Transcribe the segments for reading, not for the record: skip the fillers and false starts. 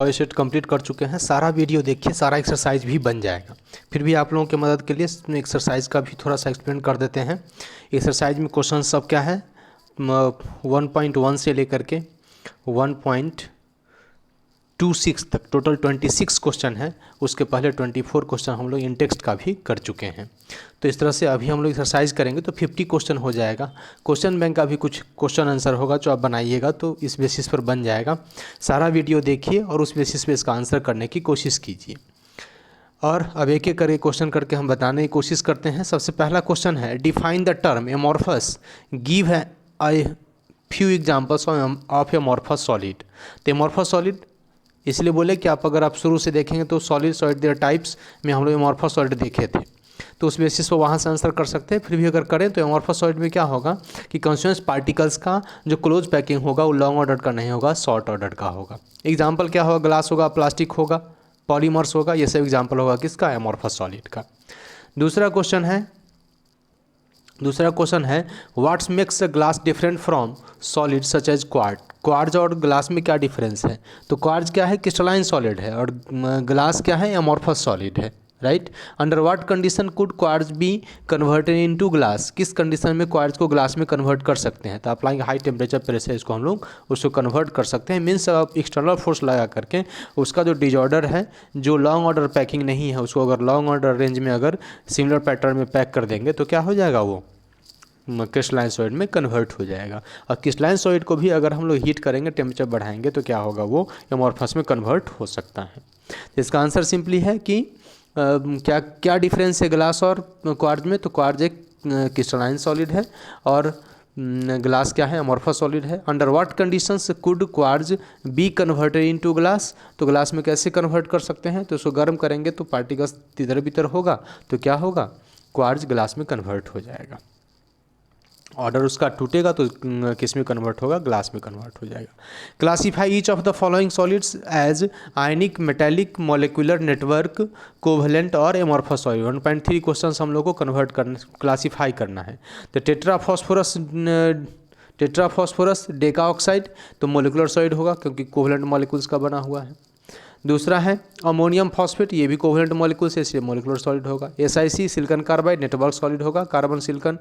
Set complete कर चुके हैं। सारा वीडियो देखिए, सारा एक्सरसाइज भी बन जाएगा। फिर भी आप लोगों की मदद के लिए एक्सरसाइज का भी थोड़ा सा एक्सप्लेन कर देते हैं। एक्सरसाइज में क्वेश्चन सब क्या है, 1.1 से लेकर के 1.26 तक टोटल 26 क्वेश्चन है। उसके पहले 24 क्वेश्चन हम लोग इन टेक्स्ट का भी कर चुके हैं। तो इस तरह से अभी हम लोग एक्सरसाइज करेंगे तो 50 क्वेश्चन हो जाएगा। क्वेश्चन बैंक का भी कुछ क्वेश्चन आंसर होगा जो आप बनाइएगा, तो इस बेसिस पर बन जाएगा। सारा वीडियो देखिए और उस बेसिस पे इसका आंसर करने की कोशिश कीजिए। और अब एक एक करके क्वेश्चन करके हम बताने की कोशिश करते हैं। सबसे पहला क्वेश्चन है, define the term amorphous, give है I few examples of amorphous solid. तो एमॉर्फस सॉलिड इसलिए बोले कि अगर आप शुरू से देखेंगे तो सॉलिड सॉलिड देयर टाइप्स में हम लोग एमॉर्फस सॉलिड देखे थे, तो उस बेसिस पर वहाँ से आंसर कर सकते हैं। फिर भी अगर करें तो एमॉर्फस सॉलिड में क्या होगा कि कॉन्स्टिट्यूएंट्स पार्टिकल्स का जो क्लोज पैकिंग होगा वो लॉन्ग ऑर्डर का नहीं होगा, शॉर्ट ऑर्डर का होगा। एग्जाम्पल क्या होगा, ग्लास होगा, प्लास्टिक होगा, पॉलीमर्स होगा, ये सब एग्जाम्पल होगा किसका, एमॉर्फस सॉलिड का। दूसरा क्वेश्चन है what's makes a glass different from solid such as quartz. Quartz और ग्लास में क्या डिफरेंस है, तो क्वार्ट्ज क्या है, क्रिस्टलाइन सॉलिड है, और ग्लास क्या है, एमॉर्फस सॉलिड है, right. Under what condition could quartz be converted into glass, किस कंडीशन में क्वार्ट्ज को ग्लास में कन्वर्ट कर सकते हैं, तो अप्लाइंग हाई टेम्परेचर प्रेशर इसको हम लोग उसको कन्वर्ट कर सकते हैं। मीन्स आप एक्सटर्नल फोर्स लगा करके उसका जो डिजॉर्डर है, जो लॉन्ग ऑर्डर पैकिंग नहीं है, उसको अगर लॉन्ग ऑर्डर रेंज में अगर सिमिलर पैटर्न में पैक कर देंगे तो क्या हो जाएगा, वो क्रिस्टलाइन सॉलिड में कन्वर्ट हो जाएगा। और क्रिस्टलाइन सॉलिड को भी अगर हम लोग हीट करेंगे, टेम्परेचर बढ़ाएंगे, तो क्या होगा, वो एमॉर्फस में कन्वर्ट हो सकता है। तो इसका आंसर सिंपली है कि क्या क्या डिफरेंस है ग्लास और क्वार्ट्ज में, तो क्वार्ट्ज एक क्रिस्टलाइन सॉलिड है और ग्लास क्या है, एमॉर्फस सॉलिड है। Under what conditions could quartz be converted into glass, तो ग्लास में कैसे कन्वर्ट कर सकते हैं, तो उसको गर्म करेंगे तो पार्टिकल्स तितर बितर होगा, तो क्या होगा, क्वार्ट्ज ग्लास में कन्वर्ट हो जाएगा। ऑर्डर उसका टूटेगा तो किस में कन्वर्ट होगा, ग्लास में कन्वर्ट हो जाएगा। Classify each of the following solids as ionic, metallic, molecular network, covalent और एमॉर्फस सॉलिड। 1.3 क्वेश्चन हम लोग को कन्वर्ट करना, क्लासीफाई करना है। तो टेट्राफॉस्फोरस डेका ऑक्साइड तो मोलिकुलर सॉलिड होगा क्योंकि कोवलेंट मॉलिक्यूल्स का बना हुआ है। दूसरा है अमोनियम फॉस्फेट, ये भी कोवलेंट मॉलिक्यूल से, इसलिए मोलिकुलर सॉलिड होगा। SiC silicon carbide network solid होगा। कार्बन, सिलिकॉन,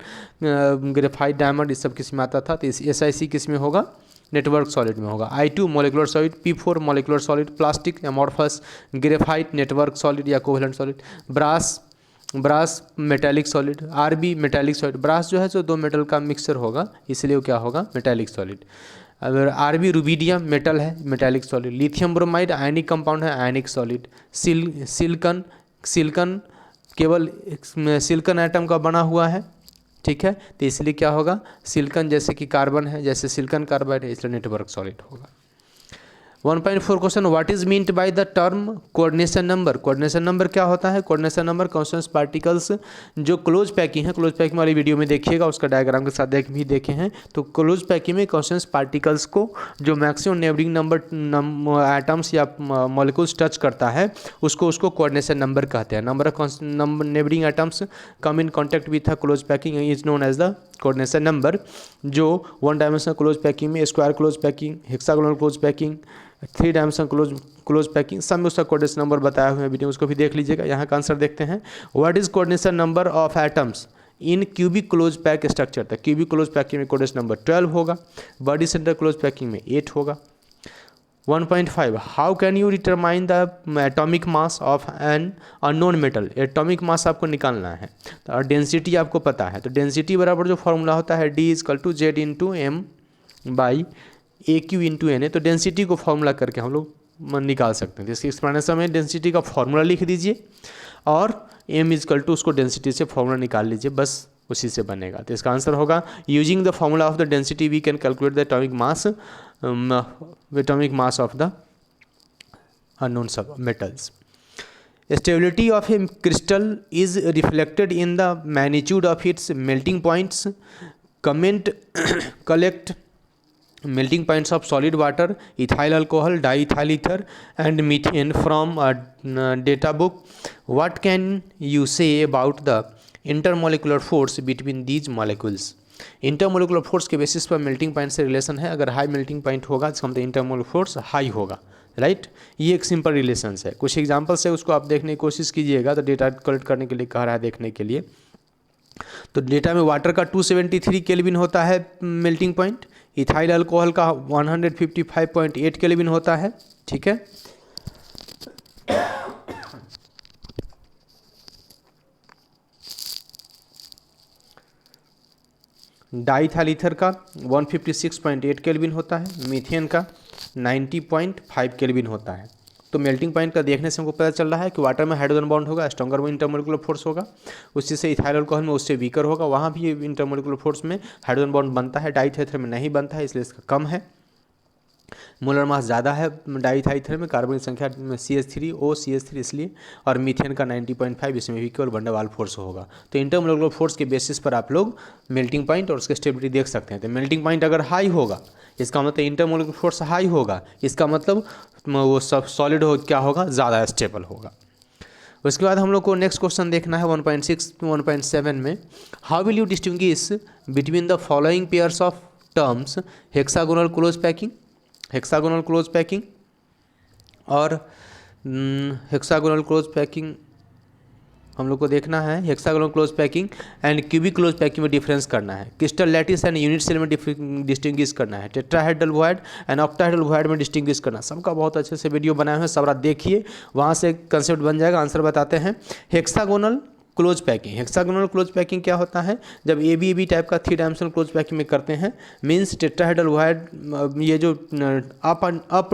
ग्रेफाइट, डायमंड, इस सब किस में आता था, तो SiC किस में होगा, नेटवर्क सॉलिड में होगा। I2 molecular solid, P4 molecular solid, plastic, amorphous, graphite network solid या covalent solid. Brass metallic solid, Rb metallic solid, brass जो है जो दो मेटल का मिक्सचर होगा, इसलिए वो क्या होगा, मेटेलिक सॉलिड। अगर Rb रुबीडियम मेटल है, metallic solid. Lithium bromide ionic compound है, आयनिक सॉलिड। सिलिकन केवल सिलिकन एटम का बना हुआ है, ठीक है, तो इसलिए क्या होगा, सिलिकन जैसे कि कार्बन है, जैसे सिलिकन कार्बाइड है, इसलिए नेटवर्क सॉलिड होगा। 1.4 question, what is meant by the term coordination number. Coordination number क्या होता है, कोऑर्डिनेशन नंबर कॉन्स्टिट्यूएंट्स पार्टिकल्स जो क्लोज पैकिंग है, क्लोज पैकिंग वाली वीडियो में देखिएगा, उसका डायग्राम के साथ भी देखे हैं। तो क्लोज पैकिंग में कॉन्स्टिट्यूएंट्स पार्टिकल्स को जो मैक्सिमम नेबरिंग नंबर एटम्स या मॉलिक्यूल्स टच करता है उसको कोऑर्डिनेशन नंबर कहते हैं। Number of neighbouring atoms come in contact with a close packing is known as the coordination number. जो 1 डायमेंशनल क्लोज पैकिंग में square close packing, hexagonal close packing, 3 dimensional close packing, सब में उसका coordination number बताया हुआ है video, उसको भी देख लीजिएगा। यहाँ का आंसर देखते हैं, what is coordination number of atoms in cubic close pack structure. तो क्यूबिक क्लोज पैकिंग में कोऑर्डिनेशन नंबर 12 होगा, बॉडी सेंटर क्लोज पैकिंग में 8 होगा। 1.5 how can you determine the atomic mass of an unknown metal. Atomic mass आपको निकालना है और density आपको पता है, तो डेंसिटी बराबर जो फॉर्मूला होता है D=Z/m/AQ/Na, तो डेंसिटी को फॉर्मूला करके हम लोग निकाल सकते हैं। इसके एक्सप्लेनेशन में डेंसिटी का फॉर्मूला लिख दीजिए और m= उसको डेंसिटी से फॉर्मूला निकाल लीजिए, बस उसी से बनेगा। तो इसका आंसर होगा using the formula of the density we can calculate the atomic mass of the unknown sub metals. Stability of a crystal is reflected in the magnitude of its melting points. Collect melting points of solid water, ethyl alcohol, diethyl ether and methane from a data book. What can you say about the intermolecular force between these molecules? Intermolecular force के basis पर melting point से relation है। अगर high melting point होगा इसका मतलब intermolecular force high होगा, right. ये एक सिंपल रिलेशंस है। कुछ एग्जांपल्स है, उसको आप देखने की कोशिश कीजिएगा। तो डेटा कलेक्ट करने के लिए कह रहा है देखने के लिए। तो डेटा में वाटर का 273 केल्विन होता है मेल्टिंग पॉइंट, इथाइल अल्कोहल का 155.8 केल्विन होता है, ठीक है। डाइथाइल ईथर का 156.8 केल्विन होता है, मीथेन का 90.5 केल्विन होता है। तो मेल्टिंग पॉइंट का देखने से हमको पता चल रहा है कि वाटर में हाइड्रोजन बॉन्ड होगा, स्ट्रॉन्गर में इंटरमोलिकुलर फोर्स होगा, उसी से इथाइल अल्कोहल में उससे वीकर होगा, वहाँ भी इंटरमोलिकुलर फोर्स में हाइड्रोजन बॉन्ड बनता है, डाइथाइथर में नहीं बनता है, इसलिए इसका कम है। मोलर मास ज़्यादा है डाइथाइथर में, कार्बन की संख्या में CH3O CH3 इसलिए, और मीथेन का 90.5, इसमें भी केवल वंडर वाल फोर्स होगा। तो इंटरमोलिकुलर फोर्स के बेसिस पर आप लोग मेल्टिंग पॉइंट और उसके स्टेबिलिटी देख सकते हैं। तो मेल्टिंग पॉइंट अगर हाई होगा इसका मतलब इंटरमोलिकुलर फोर्स हाई होगा, इसका मतलब वो सब सॉलिड हो क्या होगा, ज़्यादा स्टेबल होगा। उसके बाद हम लोग को नेक्स्ट क्वेश्चन देखना है 1.6 1.7 में। How will you distinguish between the following pairs of terms hexagonal close packing, hexagonal close packing और हेक्सागोनल क्लोज पैकिंग हम लोग को देखना है। Hexagonal close packing and cubic close packing में डिफरेंस करना है। Crystal lattice and unit cell में डिस्टिंग्विश करना है। Tetrahedral void and octahedral void में डिस्टिंग्विश करना। सबका बहुत अच्छे से वीडियो बनाए हैं, सब रात देखिए, वहाँ से कंसेप्ट बन जाएगा। आंसर बताते हैं। Hexagonal close packing, hexagonal close packing क्या होता है, जब ए बी टाइप का 3 डायमेंशनल क्लोज पैकिंग में करते हैं, मीन्स टेट्राहेड्रल वॉइड ये जो अप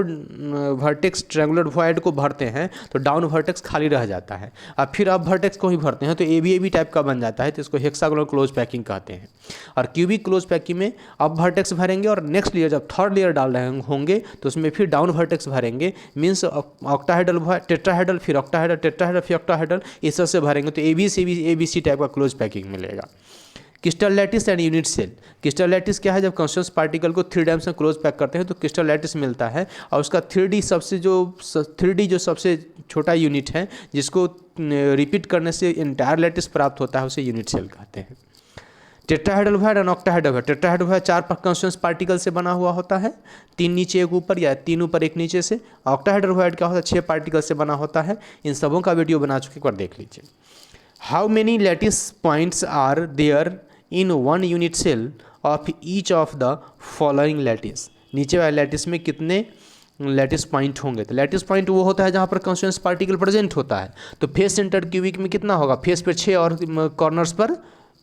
वर्टेक्स ट्रायंगुलर वॉइड को भरते हैं तो डाउन वर्टेक्स खाली रह जाता है, अब फिर अप वर्टेक्स को ही भरते हैं तो ए बी टाइप का बन जाता है, तो इसको हेक्सागोनल क्लोज पैकिंग कहते हैं। और क्यूबिक क्लोज पैकिंग में अप वर्टेक्स भरेंगे और नेक्स्ट लेयर जब थर्ड लेयर डाल रहे होंगे तो उसमें फिर डाउन वर्टेक्स भरेंगे, मीन्स ऑक्टाहेड्रल टेट्राहेड्रल फिर ऑक्टाहेड्रल टेट्राहेड्रल फिर ऑक्टाहेड्रल, इस तरह से भरेंगे तो ABC टाइप का क्लोज पैकिंग मिलेगा। Crystal lattice and unit cell, crystal lattice क्या है, जब कॉन्स्टेंट पार्टिकल को 3 डायमेंशन क्लोज पैक करते हैं तो क्रिस्टल लैटिस मिलता है, और उसका 3D जो सबसे छोटा यूनिट है जिसको रिपीट करने से इंटायर लैटिस प्राप्त होता है उसे यूनिट सेल कहते हैं। टेट्राहेड्रल वॉइड और octahedral void, tetrahedral void 4 constant particle से बना हुआ होता है, 3 नीचे 1 ऊपर या 3 ऊपर 1 नीचे से। ऑक्टाहेड्रल वॉइड क्या होता है, 6 पार्टिकल से बना होता है। इन सबों का वीडियो बना चुके, एक बार देख लीजिए। How many lattice points are there in one unit cell of each of the following lattice, नीचे वाले लैटिस में कितने लैटिस पॉइंट होंगे। तो लैटिस पॉइंट वो होता है जहाँ पर कॉन्स्टेंट पार्टिकल प्रेजेंट होता है। तो फेस सेंटर क्यूबिक में कितना होगा, फेस पर 6 और कॉर्नर्स पर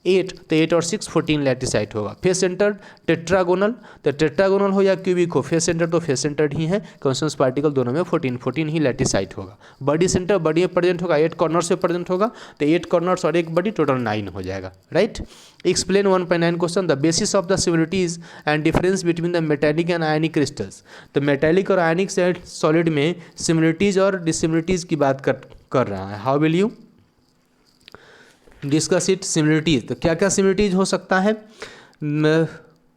8, तो 8 और 6 14 लैटिसाइट होगा। फेस सेंटर टेट्रागोनल, तो टेट्रागोनल हो या क्यूबिक हो, फेस सेंटर तो फेस सेंटर ही है, कॉन्स्टेंट पार्टिकल दोनों में 14 ही लैटिसाइट होगा। बॉडी सेंटर बॉडी में प्रेजेंट होगा, 8 कॉर्नर से प्रेजेंट होगा, तो 8 कॉर्नर्स और 1 बॉडी टोटल 9 हो जाएगा, right. Explain 1.9 question, the basis of the similarities and difference between the metallic and ionic crystals. तो मेटेलिक और आयनिक सॉलिड में सिमिलरिटीज और डिसिमिलरिटीज की बात कर रहा है। How will you discuss it similarities. तो क्या क्या सिमिलरिटीज हो सकता है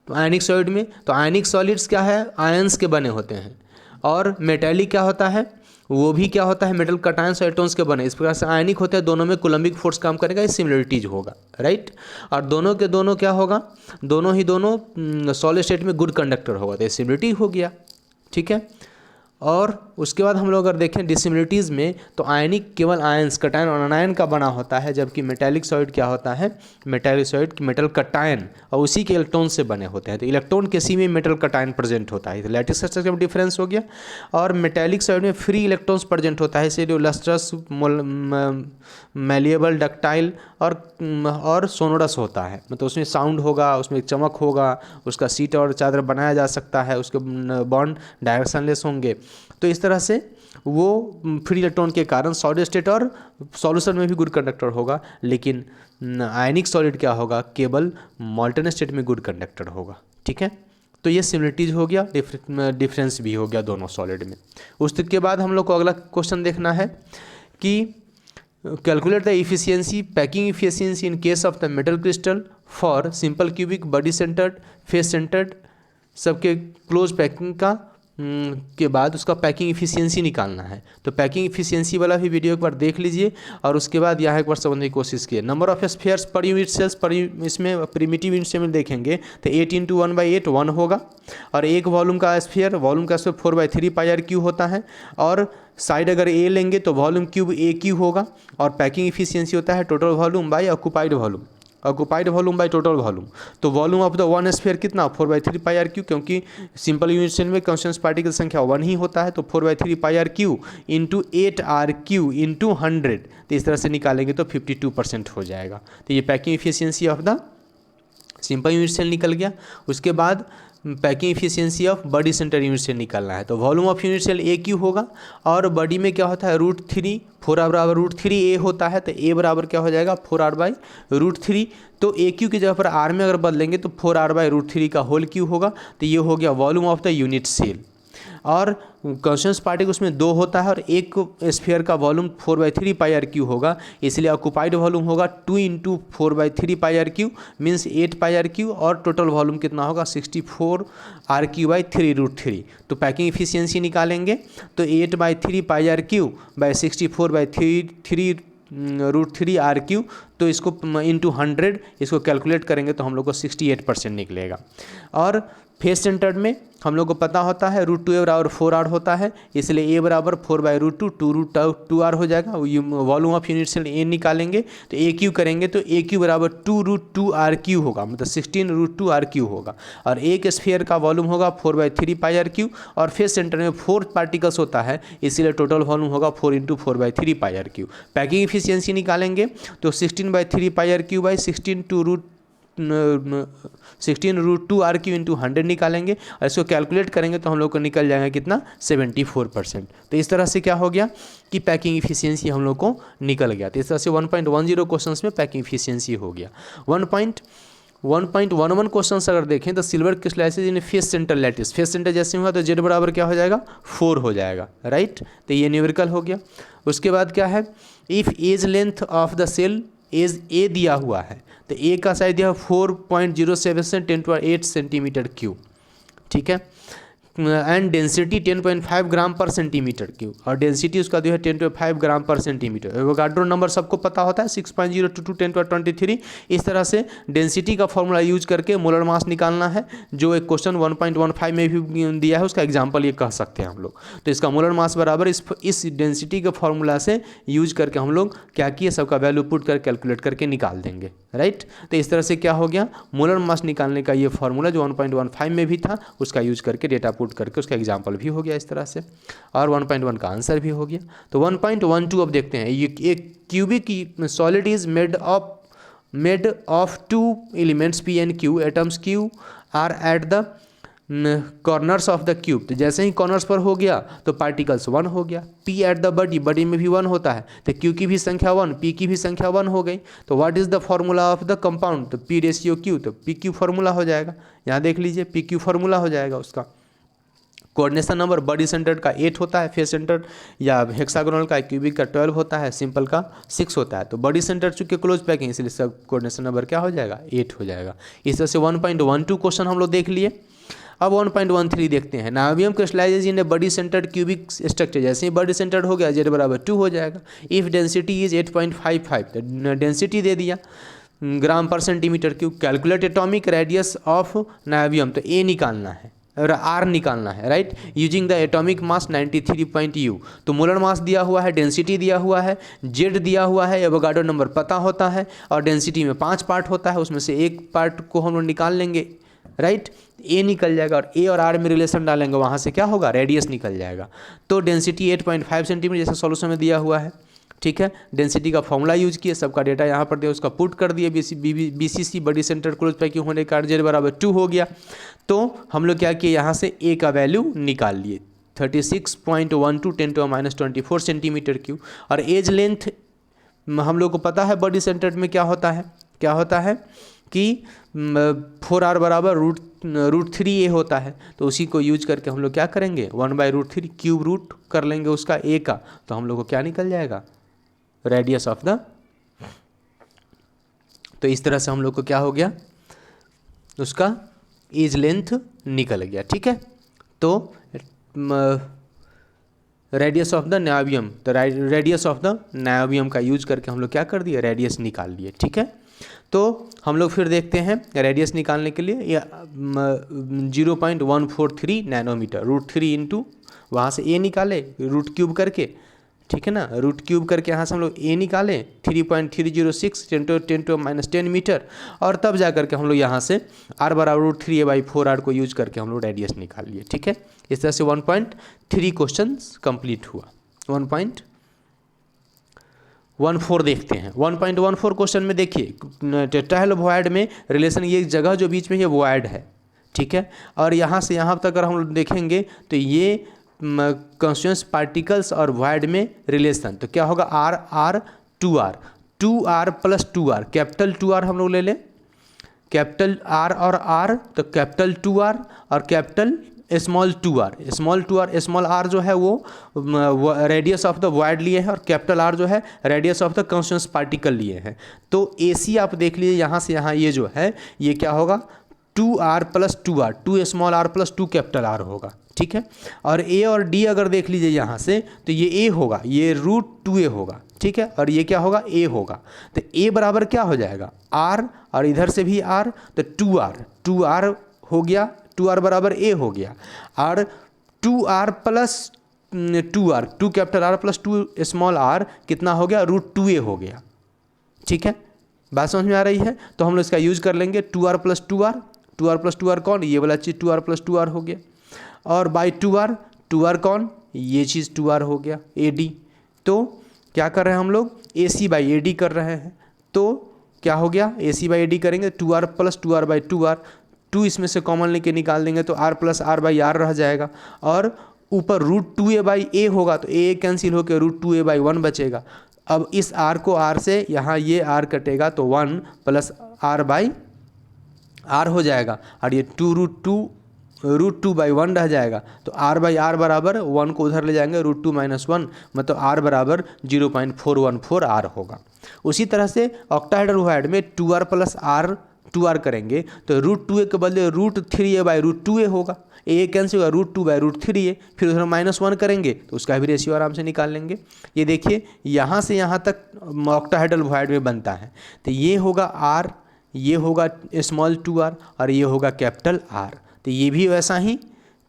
आयनिक सॉलिड में, तो आयनिक सॉलिड्स क्या है, आयंस के बने होते हैं, और मेटेलिक क्या होता है, वो भी क्या होता है, मेटल कटायंस और एटॉम्स के बने। इस प्रकार से आयनिक होते हैं, दोनों में कूलम्बिक फोर्स काम करेगा, ये सिमिलरिटीज होगा, राइट। और दोनों के दोनों क्या होगा, दोनों सॉलिड स्टेट में गुड कंडक्टर होगा, तो ये सिमिलरिटी हो गया, ठीक है। और उसके बाद हम लोग अगर देखें डिसिमिलरिटीज़ में, तो आयनिक केवल आयंस कटायन और अनायन का बना होता है, जबकि मेटालिक सॉलिड क्या होता है, मेटालिक सॉलिड मेटल कटायन और उसी के इलेक्ट्रॉन से बने होते हैं। तो इलेक्ट्रॉन के सी में मेटल कटायन प्रेजेंट होता है, तो लैटिस स्ट्रक्चर में डिफरेंस हो गया। और मेटालिक सॉलिड में फ्री इलेक्ट्रॉन्स प्रेजेंट होता है, इसीलिए लस्ट्रस मैलिएबल डक्टाइल और सोनोरस होता है, मतलब उसमें साउंड होगा, उसमें एक चमक होगा, उसका सीट और चादर बनाया जा सकता है, उसके बॉन्ड डायरेक्शनलेस होंगे। तो इस तरह से वो फ्री इलेक्ट्रॉन के कारण सॉलिड स्टेट और सॉल्यूशन में भी गुड कंडक्टर होगा, लेकिन आयनिक सॉलिड क्या होगा, केवल मॉल्टन स्टेट में गुड कंडक्टर होगा, ठीक है। तो ये सिमिलरिटीज हो गया, डिफरेंस भी हो गया दोनों सॉलिड में। उसके बाद हम लोग को अगला क्वेश्चन देखना है कि calculate the efficiency packing efficiency in case of the metal crystal for simple cubic body centred face centred सबके क्लोज पैकिंग का के बाद उसका पैकिंग इफिशियंसी निकालना है। तो पैकिंग इफिशियंसी वाला भी वीडियो एक बार देख लीजिए और उसके बाद यहाँ एक बार समझने की कोशिश कीजिए। Number of spheres per unit cells पर इसमें प्रिमिटिव यूनिट सेल में देखेंगे तो 8 × 1/8 1 होगा। और एक वॉल्यूम का स्फीयर 4/3πr³ होता है। और साइड अगर ए लेंगे तो वॉल्यूम क्यूब AQ होगा। और पैकिंग इफिशियंसी होता है total volume by occupied volume, occupied volume by total volume. तो volume of the one sphere कितना 4/3πr³, क्योंकि सिंपल यूनिट सेल में कॉन्स्टेंट पार्टिकल संख्या 1 ही होता है। तो 4/3πr³ × 8r³ × 100, तो इस तरह से निकालेंगे तो 52% हो जाएगा। तो ये packing efficiency of the simple unit cell निकल गया। उसके बाद packing efficiency of body center unit cell निकालना है। तो volume of unit cell AQ होगा। और बॉडी में क्या होता है √3, 4r बराबर √3a होता है। तो a बराबर क्या हो जाएगा 4r/√3। तो AQ की जगह पर r में अगर बदलेंगे तो 4r/√3 का होल क्यू होगा। तो ये हो गया volume of the unit cell. और कॉन्स्टेंट पार्टिकल उसमें 2 होता है और एक स्फीयर का वॉल्यूम 4/3πr³ होगा, इसलिए ऑक्यूपाइड वॉल्यूम होगा 2 × 4/3πr³ मीन्स 8πr³। और टोटल वॉल्यूम कितना होगा 64r³/3√3। तो पैकिंग इफिशियंसी निकालेंगे तो 8/3πr³/64/3√3r³। तो इसको इंटू 100 इसको कैलकुलेट करेंगे तो हम लोग को 68% निकलेगा। और फेस सेंटर्ड में हम लोग को पता होता है √2a बराबर 4r होता है, इसलिए a बराबर 4/√2 2√2r हो जाएगा। Volume of unit cell a निकालेंगे तो AQ करेंगे तो AQ बराबर 2√2r³ होगा, मतलब 16√2r³ होगा। और एक स्फीयर का वॉल्यूम होगा 4/3πr³। और फेस सेंटर में 4 पार्टिकल्स होता है, इसीलिए टोटल वॉल्यूम होगा 4 × 4/3πr³। पैकिंग इफिशियंसी निकालेंगे तो 16/3πr³/16 √2r³ × 100 निकालेंगे। और इसको कैलकुलेट करेंगे तो हम लोग को निकल जाएगा कितना 74%। तो इस तरह से क्या हो गया कि पैकिंग इफिशियंसी हम लोग को निकल गया। तो इस तरह से 1.10 क्वेश्चन में पैकिंग इफिशियंसी हो गया। 1.11 क्वेश्चन अगर देखें तो silver crystallises in face centre lattice, face centre जैसे हुआ तो z बराबर क्या हो जाएगा 4 हो जाएगा, राइट। तो ये न्यूमेरिकल हो गया। उसके बाद क्या है, if edge length of the cell edge A दिया हुआ है तो A का साइज दिया 4.07 से 10⁸ cm³, ठीक है। एंड डेंसिटी 10.5 ग्राम पर cm³। और डेंसिटी उसका जो है 10.5 ग्राम पर cm। एवोगाड्रो नंबर सबको पता होता है 6.022 10⁻23। इस तरह से डेंसिटी का फॉर्मूला यूज करके मोलर मास निकालना है, जो एक क्वेश्चन 1.15 में भी दिया है, उसका एग्जाम्पल ये कह सकते हैं हम लोग। तो इसका मोलर मास बराबर इस डेंसिटी के फॉर्मूला से यूज करके हम लोग क्या किए, सबका वैल्यू पुट कर कैलकुलेट करके निकाल देंगे, राइट। तो इस तरह से क्या हो गया, मोलर मास निकालने का ये फॉर्मूला जो 1.15 में भी था उसका यूज करके डेटा पुट करके उसका एग्जाम्पल भी हो गया इस तरह से, और 1.1 का आंसर भी हो गया। तो 1.12 अब देखते हैं। ये एक cubic solid is made of 2 elements P and Q। Atoms Q are at the corners of the cube. तो जैसे ही कॉर्नर्स पर हो गया तो पार्टिकल्स 1 हो गया। P at the body, body में भी 1 होता है, तो Q की भी संख्या 1, P की भी संख्या 1 हो गई। तो what is the formula of the compound, तो P/Q, तो PQ फॉर्मूला हो जाएगा। यहाँ देख लीजिए PQ फॉर्मूला हो जाएगा उसका। कोऑर्डिनेशन नंबर बॉडी सेंटर्ड का 8 होता है, फेस सेंटर्ड या हेक्सागोनल का क्यूबिक का 12 होता है, सिंपल का 6 होता है। तो बॉडी सेंटर चूंकि क्लोज पैकिंग, इसलिए सब कोऑर्डिनेशन नंबर क्या हो जाएगा 8 हो जाएगा। इस तरह से 1.12 क्वेश्चन हम लोग देख लिए। अब 1.13 देखते हैं। नाइवियम crystallises in a body centred cubic structure. जैसे ही बॉडी सेंटर्ड हो गया Z बराबर 2 हो जाएगा। इफ़ डेंसिटी इज 8.55, तो डेंसिटी दे दिया ग्राम पर cm³। Calculate atomic radius of नाइवियम, तो A निकालना है और R निकालना है, right. Using the atomic mass 93.U। तो मोलर मास दिया हुआ है, डेंसिटी दिया हुआ है, Z दिया हुआ है, एवोगाड्रो नंबर पता होता है, और डेंसिटी में 5 पार्ट होता है, उसमें से एक पार्ट को हम लोग निकाल लेंगे, राइट। A निकल जाएगा और A और R में रिलेशन डालेंगे, वहाँ से क्या होगा रेडियस निकल जाएगा। तो डेंसिटी 8.5 cm जैसे सॉल्यूशन में दिया हुआ है, ठीक है। डेंसिटी का फॉर्मूला यूज किए, सबका डेटा यहाँ पर दिया, उसका पुट कर दिए। BCC body centre close packing होने का Z बराबर 2 हो गया। तो हम लोग क्या किए, यहाँ से A का वैल्यू निकाल लिए 36.12 10⁻24 cm³। और एज लेंथ हम लोग को पता है बॉडी सेंटर में क्या होता है, कि 4r बराबर √3a होता है। तो उसी को यूज करके हम लोग क्या करेंगे 1/√3 क्यूब रूट कर लेंगे उसका A का, तो हम लोग को क्या निकल जाएगा रेडियस ऑफ द। तो इस तरह से हम लोग को क्या हो गया, उसका एज लेंथ निकल गया, ठीक है। तो रेडियस ऑफ द नायोबियम, तो रेडियस ऑफ द नायोबियम का यूज करके हम लोग क्या कर दिए, रेडियस निकाल लिए। ठीक है, तो हम लोग फिर देखते हैं रेडियस निकालने के लिए 0.143 नैनोमीटर, √3 इंटू वहाँ से ए निकाले रूट क्यूब करके, ठीक है ना, रूट क्यूब करके यहाँ से हम लोग ए निकालें 3.306 10⁻10 मीटर, और तब जा करके हम लोग यहाँ से r बराबर √3a/4r को यूज करके हम लोग रेडियस निकाल लिए। ठीक है, इस तरह से 1.3 क्वेश्चन कंप्लीट हुआ। 1.14 देखते हैं। 1.14 क्वेश्चन में देखिए टेट्राहेड्रल में रिलेशन, ये जगह जो बीच में ये वॉइड है, ठीक है, और यहाँ से यहाँ तक अगर हम लोग देखेंगे तो ये कॉन्स्टिट्यूएंट्स पार्टिकल्स और वॉइड में रिलेशन, तो क्या होगा r 2r plus 2r, capital 2r हम लोग ले लें, कैपिटल r और r, तो कैपिटल 2r और capital small 2r, small r जो है वो रेडियस ऑफ द वॉइड लिए हैं, और कैपिटल R जो है radius of the constituents particle लिए हैं। तो AC आप देख लीजिए यहाँ से यहाँ ये जो है ये क्या होगा 2r plus 2r, 2 small r plus 2 capital R होगा। ठीक है, और A और D अगर देख लीजिए यहाँ से तो ये A होगा, ये √2a होगा। ठीक है, और ये क्या होगा A होगा, तो A बराबर क्या हो जाएगा R, और इधर से भी R, तो 2r हो गया, 2r बराबर A हो गया, और 2r plus 2r, 2 capital R plus 2 small r कितना हो गया √2a हो गया। ठीक है, बात समझ में आ रही है, तो हम लोग इसका यूज कर लेंगे 2r प्लस 2r कौन, ये वाला चीज़ 2r प्लस 2r हो गया, और बाई 2r कौन, ये चीज़ 2r हो गया AD। तो क्या कर रहे हैं हम लोग AC बाई AD कर रहे हैं, तो क्या हो गया AC बाई AD करेंगे 2r plus 2r by 2r, 2 इसमें से कॉमन लेके निकाल देंगे तो r plus r by r रह जाएगा, और ऊपर √2a बाई a होगा तो a कैंसिल होकर √2a बाई 1 बचेगा। अब इस r को r से यहाँ ये r कटेगा तो 1 प्लस r बाई r हो जाएगा, और ये √2 बाई 1 रह जाएगा, तो r बाई r बराबर 1 को उधर ले जाएंगे √2 माइनस 1, मतलब r बराबर 0.414 r होगा। उसी तरह से ऑक्टाहेड्रल वॉइड में 2r प्लस r 2r करेंगे तो √2a के बदले √3a बाई √2a होगा, a कैंसिल होगा √2 बाई √3a, फिर उधर -1 करेंगे तो उसका भी रेशियो आराम से निकाल लेंगे। ये देखिए यहाँ से यहाँ तक ऑक्टाहेड्रल वॉइड में बनता है, तो ये होगा r, ये होगा स्मॉल 2r, और ये होगा कैपिटल R, तो ये भी वैसा ही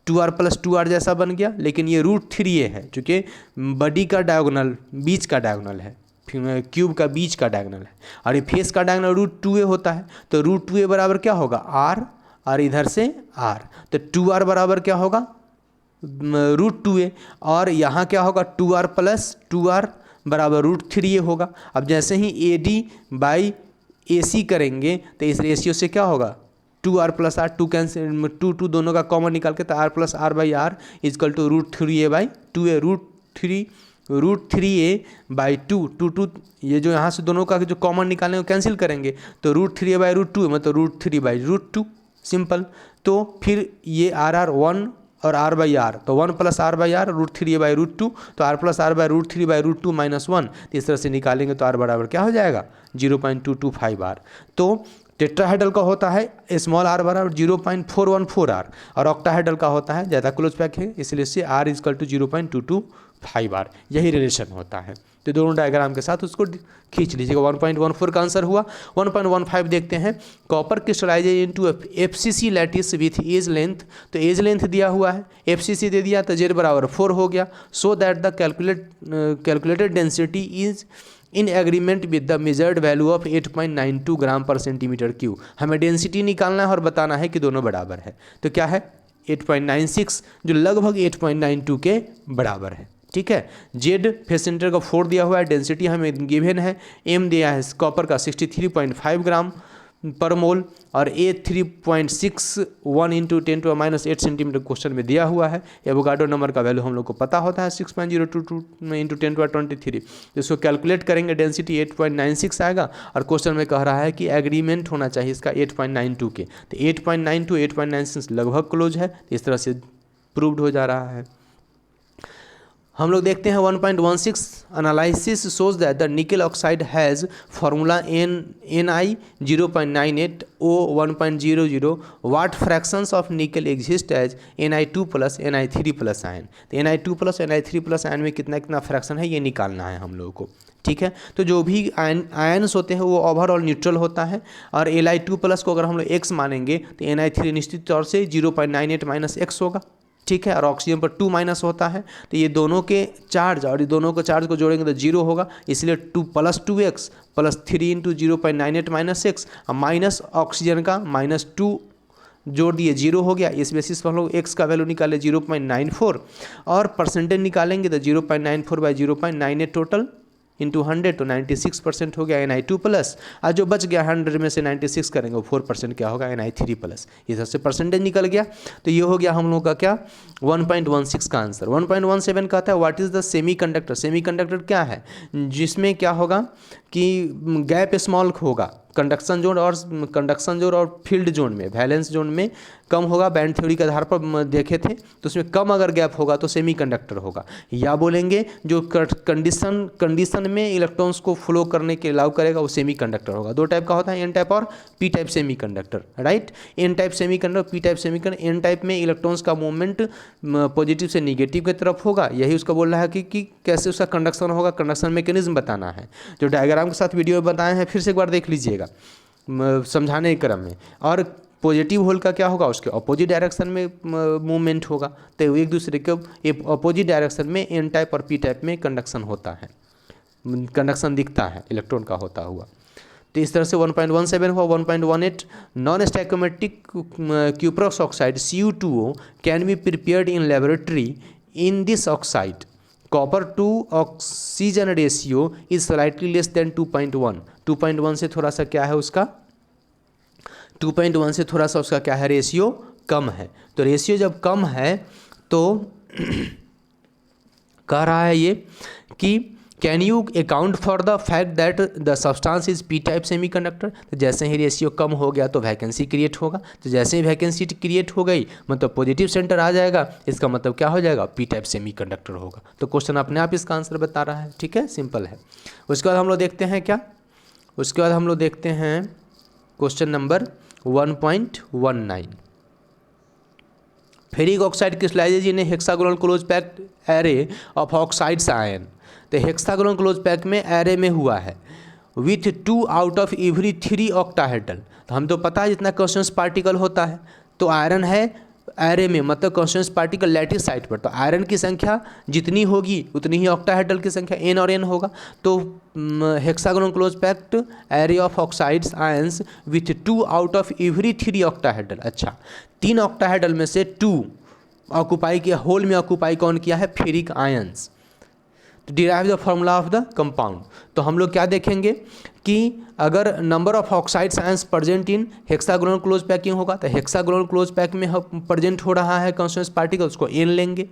2r प्लस 2r जैसा बन गया, लेकिन ये √3a है चूँकि बॉडी का डायगोनल, बीच का डायगोनल है, क्यूब का बीच का डायगोनल है, और ये फेस का डायगोनल √2a होता है, तो √2a बराबर क्या होगा r, और इधर से r, तो 2r बराबर क्या होगा √2a, और यहाँ क्या होगा 2r प्लस 2r बराबर √3a होगा। अब जैसे ही AD बाई AC करेंगे तो इस रेशियो से क्या होगा 2r प्लस r, 2 कैंसिल 2 दोनों का कॉमन निकाल के, तो r plus r by r equal to √3a by 2a, √3a by 2 ये जो यहाँ से दोनों का जो कॉमन निकालेंगे वो कैंसिल करेंगे, तो √3a बाई √2 मतलब √3 बाई √2 सिंपल। तो फिर ये r 1 और r बाई r, तो 1 plus r by r √3a by √2, तो r plus r by √3 by √2 minus 1, तो इस तरह से निकालेंगे तो r बराबर क्या हो जाएगा 0.225 r। तो टेट्राहेड्रल का होता है स्मॉल r बराबर 0.414 r, और ऑक्टाहेड्रल का होता है ज़्यादा क्लोज पैक है इसलिए से r इजकल टू 0.225 r, यही रिलेशन होता है। तो दोनों डायग्राम के साथ उसको खींच लीजिएगा। 1.14 का आंसर हुआ। 1.15 देखते हैं, copper crystallization into FCC lattice with edge length, तो एज लेंथ दिया हुआ है, FCC दे दिया तो z बराबर 4 हो गया। So that the calculated density is in agreement with the measured value of 8.92 ग्राम पर सेंटीमीटर क्यूब। हमें डेंसिटी निकालना है और बताना है कि दोनों बराबर है, तो क्या है 8.96 जो लगभग 8.92 के बराबर है। ठीक है, जेड फेस सेंटर का 4 दिया हुआ है, डेंसिटी हमें गिवन है, एम दिया है कॉपर का 63.5 ग्राम पर मोल, और ए 3.61 इंटू 10⁻8 सेंटीमीटर क्वेश्चन में दिया हुआ है। एवोगाड्रो नंबर का वैल्यू हम लोग को पता होता है 6.022 इंटू 10⁻23, इसको कैलकुलेट करेंगे डेंसिटी 8.96 आएगा, और क्वेश्चन में कह रहा है कि एग्रीमेंट होना चाहिए इसका 8.92 के, तो 8.92 8.96 लगभग क्लोज है, इस तरह से प्रूव्ड हो जा रहा है। हम लोग देखते हैं 1.16 analysis shows that the nickel oxide has formula Ni 0.98 O 1.00 what fractions of nickel exist as Ni2 plus Ni3 plus ion. तो Ni2 plus Ni3 plus ion में कितना कितना फ्रैक्शन है ये निकालना है हम लोगों को, ठीक है। तो जो भी आयन्स होते हैं वो ओवरऑल न्यूट्रल होता है, और Li2 प्लस को अगर हम लोग x मानेंगे तो Ni3 निश्चित तौर से 0.98 माइनस x होगा, ठीक है। और ऑक्सीजन पर 2 माइनस होता है, तो ये दोनों के चार्ज और ये दोनों के चार्ज को जोड़ेंगे तो 0 होगा, इसलिए 2 plus 2x plus 3 into 0.98 minus x, minus oxygen का -2 जोड़ दिए 0 हो गया। इस बेसिस पर हम लोग x का वैल्यू निकाले 0.94 और परसेंटेज निकालेंगे तो 0.94 बाई 0.98 टोटल इंटू 100 तो 96% हो गया Ni2 प्लस, और जो बच गया 100 में से 96 करेंगे वो 4% क्या होगा Ni3 प्लस। ये सबसे परसेंटेज निकल गया, तो ये हो गया हम लोग का क्या 1.16 का आंसर। 1.17 का आता है what is the semi conductor. Semi conductor क्या है, जिसमें क्या होगा कि गैप स्मॉल होगा कंडक्शन जोन और फील्ड जोन में, वैलेंस जोन में कम होगा। बैंड थ्योरी के आधार पर देखे थे तो उसमें कम अगर गैप होगा तो सेमी कंडक्टर होगा, या बोलेंगे जो कंडीशन में इलेक्ट्रॉन्स को फ्लो करने के अलाउ करेगा वो सेमी कंडक्टर होगा। दो टाइप का होता है, एन टाइप और P type semiconductor, right. N type semiconductor, P type semiconductor. N type में इलेक्ट्रॉन्स का मूवमेंट पॉजिटिव से निगेटिव की तरफ होगा, यही उसका बोल रहा है कि कैसे उसका कंडक्शन होगा, कंडक्शन मैकेनिज्म बताना है। जो डायग्राम के साथ वीडियो में बताए हैं फिर से एक बार देख लीजिएगा समझाने के क्रम में। और पॉजिटिव होल का क्या होगा, उसके अपोजिट डायरेक्शन में मूवमेंट होगा, तो एक दूसरे के अपोजिट डायरेक्शन में एन टाइप और पी टाइप में कंडक्शन होता है, कंडक्शन दिखता है इलेक्ट्रॉन का होता हुआ। तो इस तरह से 1.17 हुआ। 1.18 non stoichiometric cuprous oxide Cu2O can be prepared in laboratory in this oxide copper to oxygen ratio is slightly less than 2.1। 2.1 से थोड़ा सा क्या है उसका 2.1 से थोड़ा सा उसका क्या है रेशियो कम है। तो रेशियो जब कम है तो कह रहा है ये कि can you account for the fact that the substance is P type semi conductor. तो जैसे ही रेशियो कम हो गया तो वैकेंसी क्रिएट होगा, तो जैसे ही वैकेंसी क्रिएट हो गई मतलब पॉजिटिव सेंटर आ जाएगा, इसका मतलब क्या हो जाएगा पी टाइप सेमी कंडक्टर होगा। तो क्वेश्चन अपने आप इसका आंसर बता रहा है, ठीक है, सिंपल है। उसके बाद हम लोग देखते हैं क्या, उसके बाद हम लोग देखते हैं question number 1.19 ferric oxide crystallises in hexagonal close packed array of oxides ion. तो हेक्सागोनल क्लोज पैक में एरे में हुआ है with 2 out of every 3 octahedral. तो हम तो पता है जितना कॉन्स्टेंस पार्टिकल होता है, तो आयरन है एरे में मतलब कॉन्स्टेंस पार्टिकल लैटिस साइड पर, तो आयरन की संख्या जितनी होगी उतनी ही ऑक्टाहेड्रल की संख्या n और n होगा। तो hexagonal close packed array of oxides ions with 2 out of every 3 octahedral. अच्छा, 3 ऑक्टाहेड्रल में से 2 ऑक्यूपाई किया, होल में ऑक्यूपाई कौन किया है, फेरिक आयंस। तो derive the formula of the compound. तो हम लोग क्या देखेंगे कि अगर number of oxides ions present in hexagonal close packing होगा तो हेक्सागोनल क्लोज पैक में प्रेजेंट हो रहा है कॉन्स्टेंस पार्टिकल, उसको n लेंगे,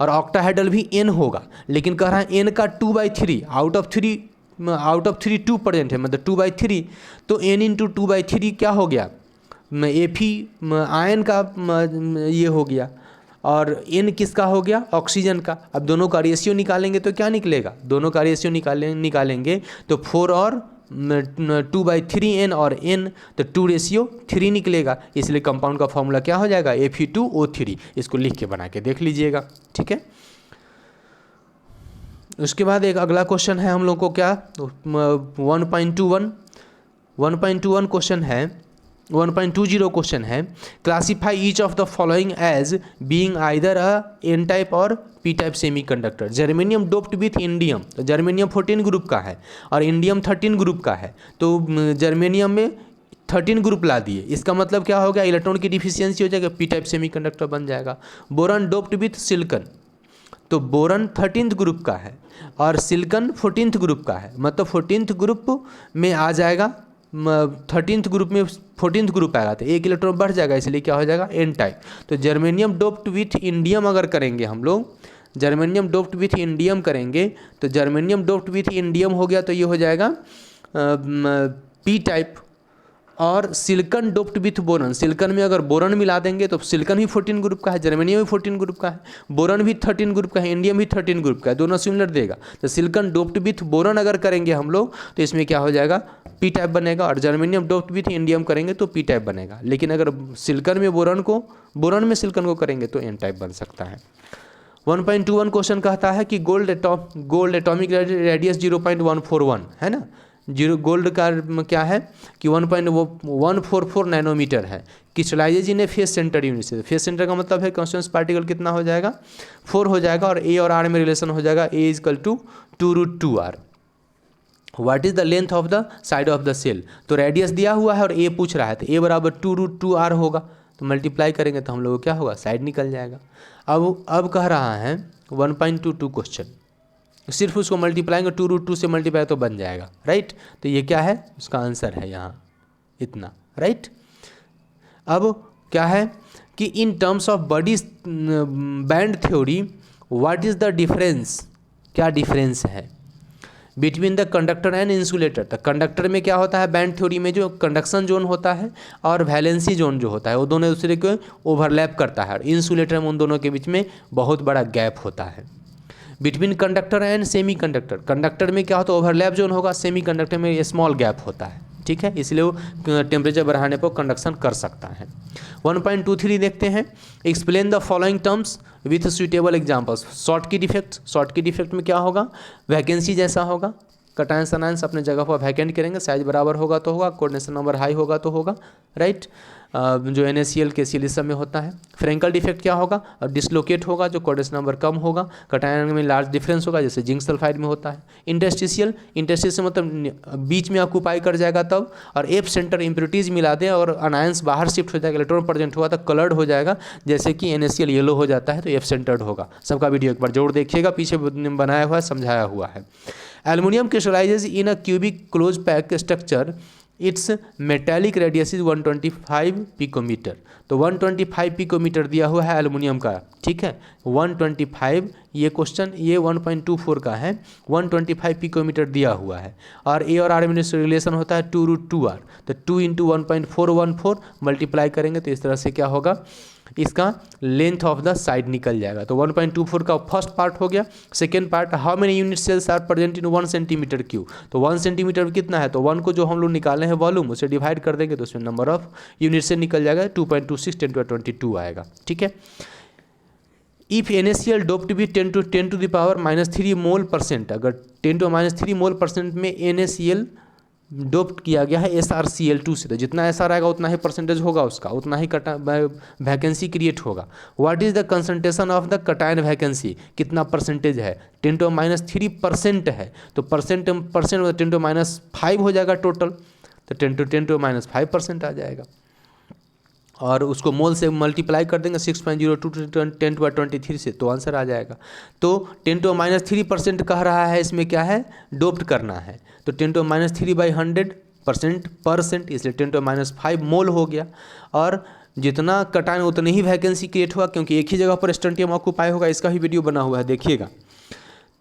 और ऑक्टाहेड्रल भी n होगा, लेकिन कह रहा है n का 2/3 आउट ऑफ 3 2 प्रेजेंट है मतलब 2/3, तो n इंटू 2/3 क्या हो गया Fe आयन का ये हो गया, और n किसका हो गया ऑक्सीजन का। अब दोनों का रेशियो निकालेंगे तो क्या निकलेगा, दोनों का रेशियो निकालेंगे तो 4 और 2/3 n और n, तो 2:3 निकलेगा, इसलिए कंपाउंड का फॉर्मूला क्या हो जाएगा Fe2O3। इसको लिख के बना के देख लीजिएगा, ठीक है। उसके बाद एक अगला क्वेश्चन है हम लोग को क्या 1.21 क्वेश्चन है 1.20 क्वेश्चन है classify each of the following as being either a n type और P type semiconductor. Germanium doped with indium, तो जर्मेनियम 14 ग्रुप का है और इंडियम 13 ग्रुप का है, तो जर्मेनियम में 13 ग्रुप ला दिए, इसका मतलब क्या हो गया इलेक्ट्रॉन की डिफिशियंसी हो जाएगा, पी टाइप सेमी कंडक्टर बन जाएगा। बोरन डोप्ड विथ सिलिकॉन, तो बोरन 13th ग्रुप का है और सिलिकॉन 14th ग्रुप का है, मतलब 14th ग्रुप में आ जाएगा 13th ग्रुप में 14th ग्रुप आएगा तो 1 इलेक्ट्रॉन बढ़ जाएगा, इसलिए क्या हो जाएगा एन टाइप। तो जर्मेनियम डोप्ड विथ इंडियम अगर करेंगे हम लोग, जर्मेनियम डोप्ड विथ इंडियम करेंगे तो जर्मेनियम डोप्ड विथ इंडियम हो गया तो ये हो जाएगा पी टाइप, और silicon doped with boron, silicon में अगर बोरन मिला देंगे तो सिलिकॉन भी 14 ग्रुप का है, जर्मेनियम भी 14 ग्रुप का है, बोरन भी 13 ग्रुप का है, इंडियम भी 13 ग्रुप का है, दोनों सिमिलर देगा। तो सिलिकॉन डोप्ड विथ बोरन अगर करेंगे हम लोग तो इसमें क्या हो जाएगा, पी टाइप बनेगा, और जर्मेनियम डोप्ड विथ इंडियम करेंगे तो पी टाइप बनेगा। लेकिन अगर सिलिकॉन में बोरन में सिलिकॉन को करेंगे तो एन टाइप बन सकता है। 1.21 क्वेश्चन कहता है कि गोल्ड एटॉमिक रेडियस 0.141 है ना, गोल्ड का क्या है कि 1.144 नैनोमीटर है, crystallises in A face centre unit से। फेस सेंटर का मतलब है कॉन्स्टेंट पार्टिकल कितना हो जाएगा, 4 हो जाएगा, और ए और आर में रिलेशन हो जाएगा a equal to 2√2r। What is the length of the side of the cell, तो रेडियस दिया हुआ है और ए पूछ रहा है, तो ए बराबर 2√2r होगा, तो मल्टीप्लाई करेंगे तो हम लोग को क्या होगा, साइड निकल जाएगा। अब कह रहा है 1.22 क्वेश्चन, सिर्फ उसको मल्टीप्लाइंग 2√2 से मल्टीप्लाई तो बन जाएगा, राइट। तो ये क्या है, उसका आंसर है यहाँ इतना, राइट। अब क्या है कि in terms of body band theory what is the difference, क्या डिफरेंस है between the conductor and insulator. तो कंडक्टर में क्या होता है, बैंड थ्योरी में जो कंडक्शन जोन होता है और वैलेंसी जोन जो होता है वो दोनों दूसरे को ओवरलैप करता है, और इंसुलेटर में उन दोनों के बीच में बहुत बड़ा गैप होता है। Between conductor and semi conductor, conductor में क्या होता है, ओवरलैप जोन होगा, सेमी कंडक्टर में स्मॉल गैप होता है, ठीक है, इसलिए वो टेम्परेचर बढ़ाने पर कंडक्शन कर सकता है। 1.23 देखते हैं, explain the following terms with suitable examples. Short की डिफेक्ट में क्या होगा, वैकेंसी जैसा होगा, कटायंस अनायंस अपने जगह पर वैकेंट करेंगे, साइज बराबर होगा तो होगा, कोऑर्डिनेशन नंबर हाई होगा तो होगा, राइट। जो NaCl KCl इस सब में होता है। फ्रेंकल डिफेक्ट क्या होगा, और डिसलोकेट होगा जो कोऑर्डिनेशन नंबर कम होगा, कटायन में लार्ज डिफरेंस होगा जैसे जिंक सल्फाइड में होता है। इंटरस्टिशियल मतलब बीच में ऑक्यूपाई कर जाएगा तब, और एफ सेंटर इम्प्योरिटीज मिला दें और अनायंस बाहर शिफ्ट हो जाएगा, इलेक्ट्रॉन प्रेजेंट हुआ तो कलर्ड हो जाएगा, जैसे कि NaCl येलो हो जाता है तो एफ सेंटर्ड होगा। सबका वीडियो एक बार जरूर देखिएगा, पीछे बनाया हुआ है, समझाया हुआ है। Aluminium crystallizes in a cubic close pack structure, its metallic radius is 125 picometre. तो 125 पिकोमीटर दिया हुआ है एल्युमिनियम का, ठीक है, 125, ये क्वेश्चन ये 1.24 का है, 125 पिकोमीटर दिया हुआ है, और ए और आर में रिलेशन होता है 2√2r, तो 2 × 1.414 मल्टीप्लाई करेंगे तो इस तरह से क्या होगा, इसका लेंथ ऑफ द साइड निकल जाएगा। तो 1.24 का फर्स्ट पार्ट हो गया। Second part, how many unit cells are present in 1 centimetre cube, तो 1 सेंटीमीटर कितना है, तो 1 को जो हम लोग निकाले हैं वॉल्यूम, उसे डिवाइड कर देंगे तो उसमें नंबर ऑफ यूनिट से निकल जाएगा, 2.26 10^22 आएगा, ठीक है। इफ NaCl डोप्ड भी 10 to the power -3 मोल %, अगर 10 to -3 मोल % में NaCl डोप्ट किया गया है SrCl2 से, तो जितना SR आएगा उतना ही परसेंटेज होगा उसका, उतना ही वैकेंसी क्रिएट होगा। What is the concentration of the cation vacancy, कितना परसेंटेज है, 10 to -3% है, तो परसेंट 10 to -5 हो जाएगा टोटल, तो 10 to -5% आ जाएगा, और उसको मोल से मल्टीप्लाई कर देंगे 6.02 10 to 23 से, तो आंसर आ जाएगा। तो 10 to -3% कह रहा है, इसमें क्या है, डोप्ट करना है, तो 10 to -3/100% इसलिए 10 to -5 मोल हो गया, और जितना कटायन उतनी ही वैकेंसी क्रिएट हुआ, क्योंकि एक ही जगह पर स्टेंटियम ऑक्यूपाई होगा, इसका ही वीडियो बना हुआ है, देखिएगा।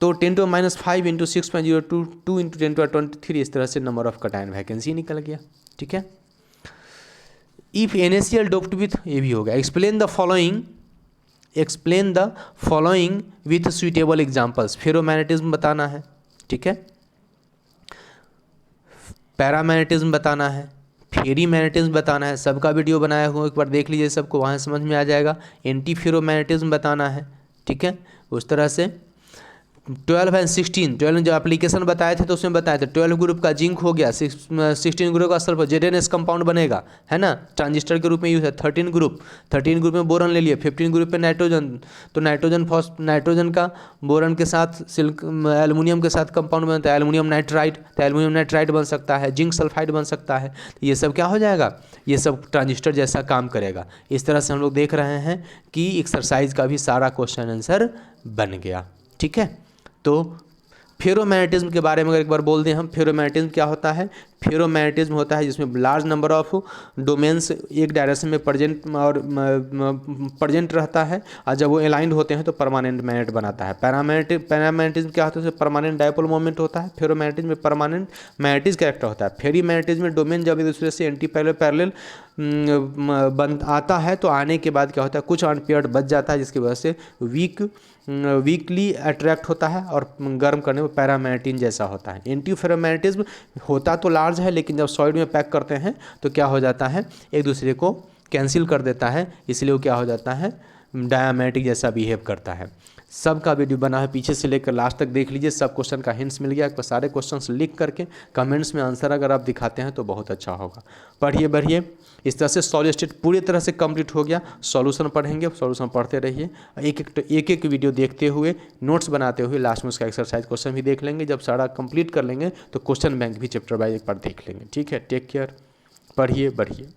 तो 10 to -5 × 6.02 2 × 10 to 23 इस तरह से नंबर ऑफ कटायन वैकेंसी निकल गया, ठीक है। इफ NaCl डोप्ड विथ, ये भी होगा। Explain the following with suitable examples, ferromagnetism बताना है, ठीक है, पैरामैग्नेटिज्म बताना है, फेरी मैग्नेटिज्म बताना है, सबका वीडियो बनाया हुआ एक बार देख लीजिए, सबको वहाँ समझ में आ जाएगा। एंटी फेरोमैग्नेटिज्म बताना है, ठीक है, उस तरह से 12 और 16, 12 जो एप्लीकेशन बताए थे तो उसमें बताए थे 12 ग्रुप का जिंक हो गया, 16 ग्रुप का सल्फर ZnS कंपाउंड बनेगा, है ना, ट्रांजिस्टर के रूप में यूज है। 13 ग्रुप में बोरन ले लिए, 15 ग्रुप पे नाइट्रोजन, तो नाइट्रोजन का बोरन के साथ एल्युमिनियम के साथ कंपाउंड बनता है एल्युमिनियम नाइट्राइड, तो एल्युमिनियम नाइट्राइड बन सकता है, जिंक सल्फाइड बन सकता है, तो ये सब क्या हो जाएगा, ये सब ट्रांजिस्टर जैसा काम करेगा। इस तरह से हम लोग देख रहे हैं कि एक्सरसाइज का भी सारा क्वेश्चन आंसर बन गया, ठीक है। तो फेरोमैग्नेटिज्म के बारे में अगर एक बार बोल दें हम, फेरोमैग्नेटिज्म क्या होता है? फेरोमैग्नेटिज्म होता है जिसमें लार्ज नंबर ऑफ डोमेन्स एक डायरेक्शन में प्रेजेंट रहता है, और जब वो अलाइंड होते हैं तो परमानेंट मैग्नेट बनाता है। पैरामैग्नेटिज्म क्या होता है? उसमें परमानेंट डायपोल मोमेंट होता है। फेरोमैग्नेटिज्म में परमानेंट मैग्नेटिक कैरेक्टर होता है। फेरीमैग्नेटिज्म में डोमेन जब एक दूसरे से एंटी पैरेलल बन आता है तो आने के बाद क्या होता है? कुछ अनपेयर्ड बच जाता है, जिसकी वजह से वीकली अट्रैक्ट होता है और गर्म करने में पैरामैग्नेटिज्म जैसा होता है। एंटी फेरोमैग्नेटिज्म होता तो लार्ज है, लेकिन जब सॉलिड में पैक करते हैं तो क्या हो जाता है? एक दूसरे को कैंसिल कर देता है, इसलिए वो क्या हो जाता है? डायमैग्नेटिक जैसा बिहेव करता है। सबका वीडियो बना है, पीछे से लेकर लास्ट तक देख लीजिए, सब क्वेश्चन का हिंट्स मिल गया। आपको सारे क्वेश्चंस लिख करके कमेंट्स में आंसर अगर आप दिखाते हैं तो बहुत अच्छा होगा। पढ़िए बढ़िए। इस तरह से सॉलिड स्टेट पूरी तरह से कंप्लीट हो गया। सॉल्यूशन पढ़ेंगे, सॉल्यूशन पढ़ते रहिए, एक वीडियो देखते हुए, नोट्स बनाते हुए लास्ट में उसका एक्सरसाइज क्वेश्चन भी देख लेंगे। जब सारा कंप्लीट कर लेंगे तो क्वेश्चन बैंक भी चैप्टर वाइज एक बार देख लेंगे। ठीक है, टेक केयर, पढ़िए बढ़िए।